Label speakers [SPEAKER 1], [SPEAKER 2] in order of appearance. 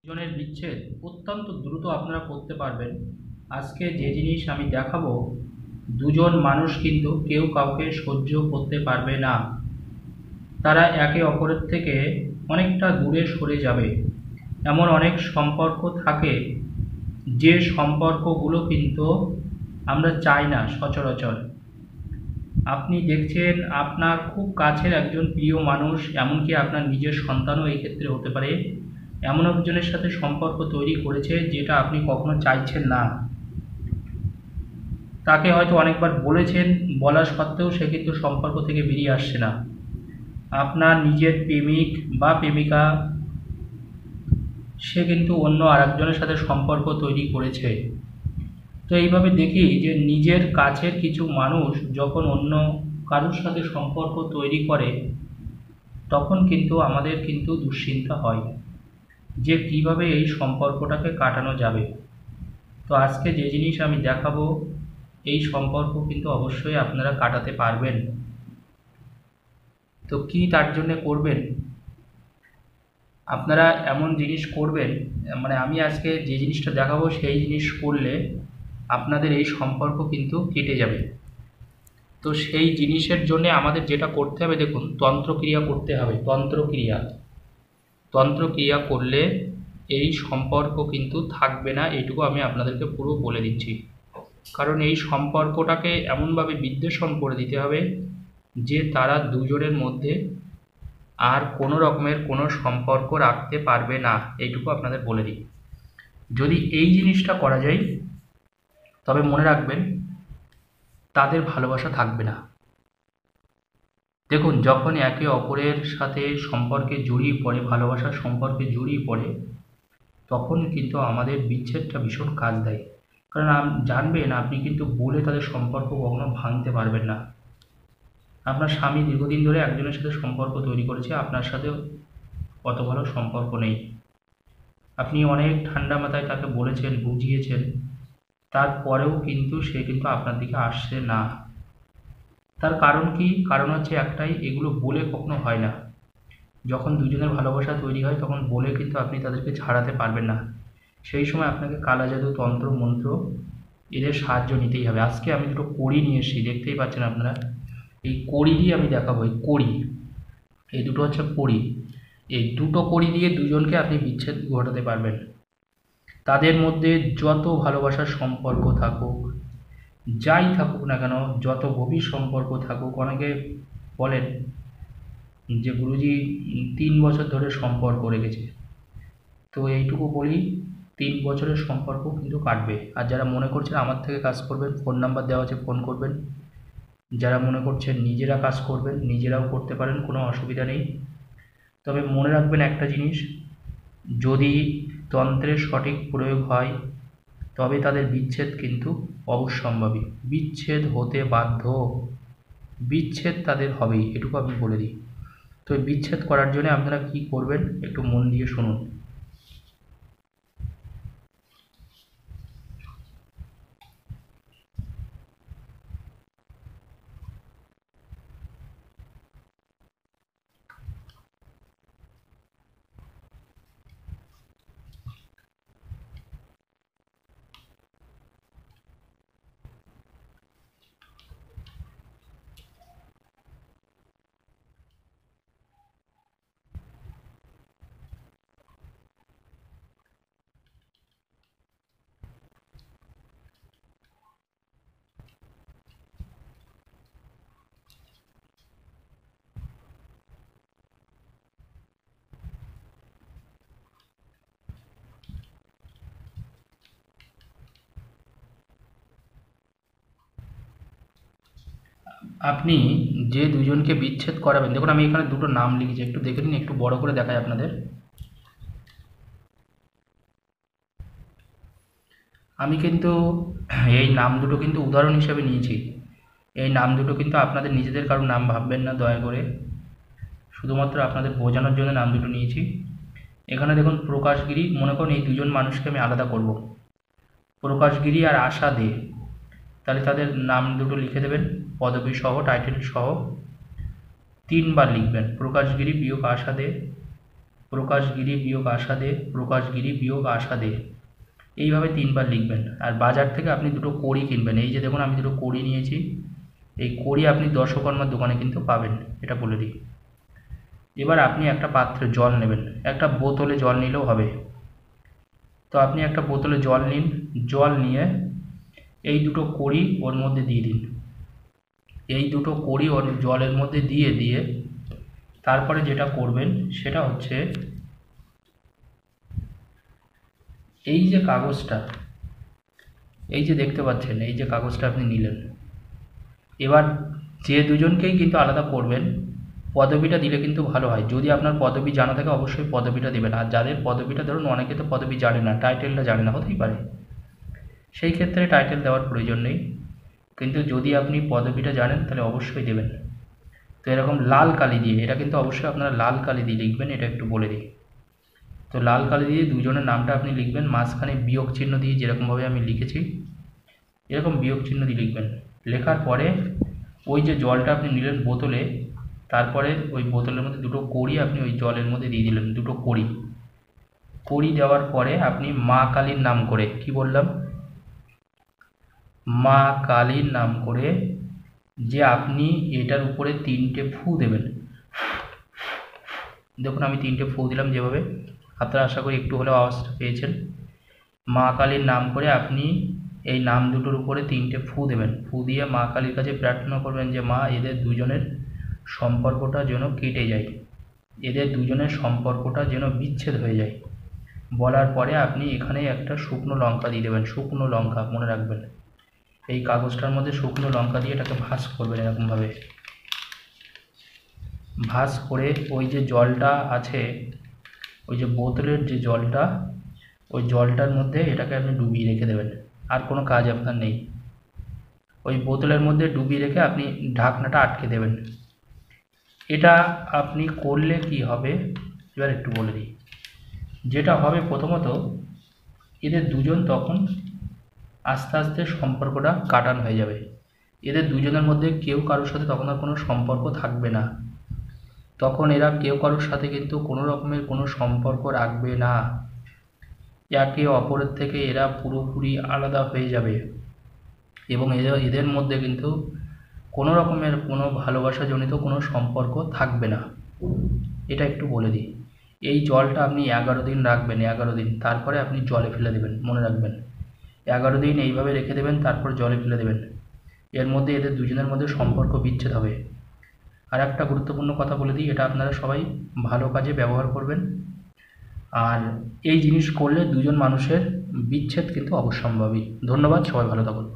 [SPEAKER 1] দুজনের বিচ্ছেদ অত্যন্ত দ্রুত আপনারা করতে পারবেন। আজকে যে জিনিস আমি দেখাবো, দুজন মানুষ কিন্তু কেউ কাউকে সহ্য করতে পারবে না। তারা একে অপরের থেকে অনেকটা দূরে সরে যাবে। এমন অনেক সম্পর্ক থাকে যে সম্পর্কগুলো কিন্তু আমরা চাই না সচরাচর। আপনি দেখছেন আপনার খুব কাছের একজন প্রিয় মানুষ, এমনকি আপনার নিজের সন্তানও এই ক্ষেত্রে হতে পারে, এমন একজনের সাথে সম্পর্ক তৈরি করেছে যেটা আপনি কখনো চাইছেন না। তাকে হয়তো অনেকবার বলেছেন, বলা সত্ত্বেও সে কিন্তু সম্পর্ক থেকে বেরিয়ে আসছে না। আপনার নিজের প্রেমিক বা প্রেমিকা, সে কিন্তু অন্য আরেকজনের সাথে সম্পর্ক তৈরি করেছে। তো এইভাবে দেখি যে নিজের কাছের কিছু মানুষ যখন অন্য কারোর সাথে সম্পর্ক তৈরি করে, তখন কিন্তু আমাদের কিন্তু দুশ্চিন্তা হয় যে কিভাবে এই সম্পর্কটাকে কাটানো যাবে। তো আজকে যে জিনিস আমি দেখাবো, এই সম্পর্ক কিন্তু অবশ্যই আপনারা কাটাতে পারবেন। তো কি তার জন্য করবেন? আপনারা এমন জিনিস করবেন, মানে আমি আজকে যে জিনিসটা দেখাবো সেই জিনিস করলে আপনাদের এই সম্পর্ক কিন্তু কেটে যাবে। তো সেই জিনিসের জন্য আমাদের যেটা করতে হবে, দেখুন, তন্ত্রক্রিয়া করতে হবে। তন্ত্রক্রিয়া করলে এই সম্পর্ক কিন্তু থাকবে না, এটুকু আমি আপনাদেরকে পুরো বলে দিচ্ছি। কারণ এই সম্পর্কটাকে এমনভাবে বিদ্বেষণ করে দিতে হবে যে তারা দুজনের মধ্যে আর কোনো রকমের কোনো সম্পর্ক রাখতে পারবে না, এইটুকু আপনাদের বলে দিই। যদি এই জিনিসটা করা যায়, তবে মনে রাখবেন তাদের ভালোবাসা থাকবে না। দেখুন, যখন একে অপরের সাথে সম্পর্কে জড়িয়ে পড়ে, ভালোবাসার সম্পর্কে জড়িয়ে পড়ে, তখন কিন্তু আমাদের বিচ্ছেদটা ভীষণ কাজ দেয়। কারণ জানবেন, আপনি কিন্তু বলে তাদের সম্পর্ক কখনো ভাঙতে পারবেন না। আপনার স্বামী দীর্ঘদিন ধরে একজনের সাথে সম্পর্ক তৈরি করেছে, আপনার সাথে অত ভালো সম্পর্ক নেই। আপনি অনেক ঠান্ডা মাথায় তাকে বলেছেন, বুঝিয়েছেন, তারপরেও কিন্তু সে কিন্তু আপনার দিকে আসছে না। তার কারণ কি? কারণ হচ্ছে একটাই, এগুলো বলে কখনো হয় না। যখন দুজনের ভালোবাসা তৈরি হয় তখন বলে কিন্তু আপনি তাদেরকে ছাড়াতে পারবেন না। সেই সময় আপনাকে কালা জাদু, তন্ত্র, মন্ত্র, এদের সাহায্য নিতেই হবে। আজকে আমি দুটো কড়ি নিয়ে এসেছি, দেখতেই পাচ্ছেন আপনারা। এই কড়ি দিয়ে আমি দেখাবো। এই কড়ি, এই দুটো হচ্ছে কড়ি। এই দুটো কড়ি দিয়ে দুজনকে আপনি বিচ্ছেদ ঘটাতে পারবেন। তাদের মধ্যে যত ভালোবাসার সম্পর্ক থাকুক, যাই থাকুক না কেন, যত গভীর সম্পর্ক থাকুক, অনেকে বলেন যে গুরুজি 3 বছর ধরে সম্পর্ক রেখেছে। তো এইটুকু বলি, 3 বছরের সম্পর্ক কিন্তু কাটবে। আর যারা মনে করছেন আমার থেকে কাজ করবেন, ফোন নাম্বার দেওয়া আছে, ফোন করবেন। যারা মনে করছেন নিজেরা কাজ করবেন, নিজেরাও করতে পারেন, কোনো অসুবিধা নেই। তবে মনে রাখবেন একটা জিনিস, যদি তন্ত্রের সঠিক প্রয়োগ হয় তবে তাদের বিচ্ছেদ কিন্তু অবশ্যম্ভাবী। বিচ্ছেদ হতে বাধ্য, বিচ্ছেদ তাদের হবেই, এটুকু আমি বলে দিই। তো এই বিচ্ছেদ করার জন্য আপনারা কি করবেন একটু মন দিয়ে শুনুন। আপনি যে দুজনকে বিচ্ছেদ করাবেন, দেখুন আমি এখানে দুটো নাম লিখেছি, একটু দেখে নিন, একটু বড় করে দেখাই আপনাদের। আমি কিন্তু এই নাম দুটো কিন্তু উদাহরণ হিসেবে নিয়েছি। এই নাম দুটো কিন্তু আপনাদের নিজেদের কারো নাম ভাববেন না দয়া করে, শুধুমাত্র আপনাদের বোঝানোর জন্য নাম দুটো নিয়েছি। এখানে দেখুন, প্রকাশগিরি, মনে করুন এই দুজন মানুষকে আমি আলাদা করব, প্রকাশগিরি আর আশা দে। তাহলে তাদের নাম দুটো লিখে দেবেন, পদবী সহ, টাইটেল সহ, 3বার লিখবেন, প্রকাশগিরি বিয়োগ আশা দে, প্রকাশগিরি বিয়োগ আশা দে, প্রকাশগিরি বিয়োগ আশা দে, এইভাবে 3বার লিখবেন। আর বাজার থেকে আপনি দুটো কড়ি কিনবেন। এই যে দেখুন আমি দুটো কড়ি নিয়েছি, এই কড়ি আপনি দর্শকর্মার দোকানে কিন্তু পাবেন, এটা বলে দিই। এবার আপনি একটা পাত্রে জল নেবেন, একটা বোতলে জল নিলেও হবে। তো আপনি একটা বোতলে জল নিন, জল নিয়ে এই দুটো কড়ি ওর মধ্যে দিয়ে দিন। এই দুটো কড়ি ওর জলের মধ্যে দিয়ে দিয়ে তারপরে যেটা করবেন সেটা হচ্ছে এই যে কাগজটা, এই যে দেখতে পাচ্ছেন, এই যে কাগজটা আপনি নিলেন, এবার যে দুজনকেই কিন্তু আলাদা করবেন পদবিটা দিলে কিন্তু ভালো হয়। যদি আপনার পদবি জানা থাকে অবশ্যই পদবিটা দেবেন। আর যাদের পদবিটা, ধরুন অনেকে তো পদবি জানে না, টাইটেলটা জানে না, হতেই পারে, সেই ক্ষেত্রে টাইটেল দেওয়ার প্রয়োজন নেই। কিন্তু যদি আপনি পদবিটা জানেন তাহলে অবশ্যই দেবেন। তো এরকম লাল কালি দিয়ে, এটা কিন্তু অবশ্যই আপনারা লাল কালি দিয়ে লিখবেন, এটা একটু বলে দিই। তো লাল কালি দিয়ে দুজনের নামটা আপনি লিখবেন, মাঝখানে বিয়োগ চিহ্ন দিয়ে যেরকমভাবে আমি লিখেছি এরকম বিয়োগ চিহ্ন দিয়ে লিখবেন। লেখার পরে ওই যে জলটা আপনি নিলেন বোতলে, তারপরে ওই বোতলের মধ্যে দুটো কড়ি আপনি ওই জলের মধ্যে দিয়ে দিলেন, দুটো কড়ি। কড়ি দেওয়ার পরে আপনি মা কালীর নাম করে, কি বললাম, মা কালীর নাম করে যে আপনি এটার উপরে 3টে ফু দেবেন। দেখুন আমি 3টে ফু দিলাম যেভাবে, আপনারা আশা করি একটু হলেও আওয়াজটা পেয়েছেন। মা কালীর নাম করে আপনি এই নাম দুটোর উপরে 3টে ফু দেবেন। ফু দিয়ে মা কালীর কাছে প্রার্থনা করবেন যে মা এদের দুজনের সম্পর্কটা যেন কেটে যায়, এদের দুজনের সম্পর্কটা যেন বিচ্ছেদ হয়ে যায়। বলার পরে আপনি এখানে একটা শুকনো লঙ্কা দিয়ে দেবেন, শুকনো লঙ্কা মনে রাখবেন। এই কাগজটার মধ্যে শুকনো লঙ্কা দিয়ে এটাকে ভাঁজ করবেন এরকমভাবে। ভাঁজ করে ওই যে জলটা আছে, ওই যে বোতলের যে জলটা, ওই জলটার মধ্যে এটাকে আপনি ডুবিয়ে রেখে দেবেন। আর কোনো কাজ আপনার নেই, ওই বোতলের মধ্যে ডুবিয়ে রেখে আপনি ঢাকনাটা আটকে দেবেন। এটা আপনি করলে কি হবে এবার একটু বলে দিই। যেটা হবে প্রথমত, এদের দুজন তখন আস্তে আস্তে সম্পর্কটা কাটান হয়ে যাবে। এদের দুজনের মধ্যে কেউ কারোর সাথে তখন আর কোনো সম্পর্ক থাকবে না। তখন এরা কেউ কারোর সাথে কিন্তু কোনো রকমের কোনো সম্পর্ক রাখবে না। একে অপরের থেকে এরা পুরোপুরি আলাদা হয়ে যাবে এবং এদের মধ্যে কিন্তু কোনো রকমের কোনো ভালোবাসাজনিত কোনো সম্পর্ক থাকবে না। এটা একটু বলে দিই। এই জলটা আপনি 11 দিন রাখবেন, 11 দিন, তারপরে আপনি জলে ফেলে দেবেন, মনে রাখবেন 11 দিন এইভাবে রেখে দেবেন, তারপর জলে ফেলে দেবেন। এর মধ্যে এদের দুজনের মধ্যে সম্পর্ক বিচ্ছেদ হবে। আর একটা গুরুত্বপূর্ণ কথা বলে দিই, এটা আপনারা সবাই ভালো কাজে ব্যবহার করবেন। আর এই জিনিস করলে দুজন মানুষের বিচ্ছেদ কিন্তু অবশ্যম্ভাবী। ধন্যবাদ, সবাই ভালো থাকুন।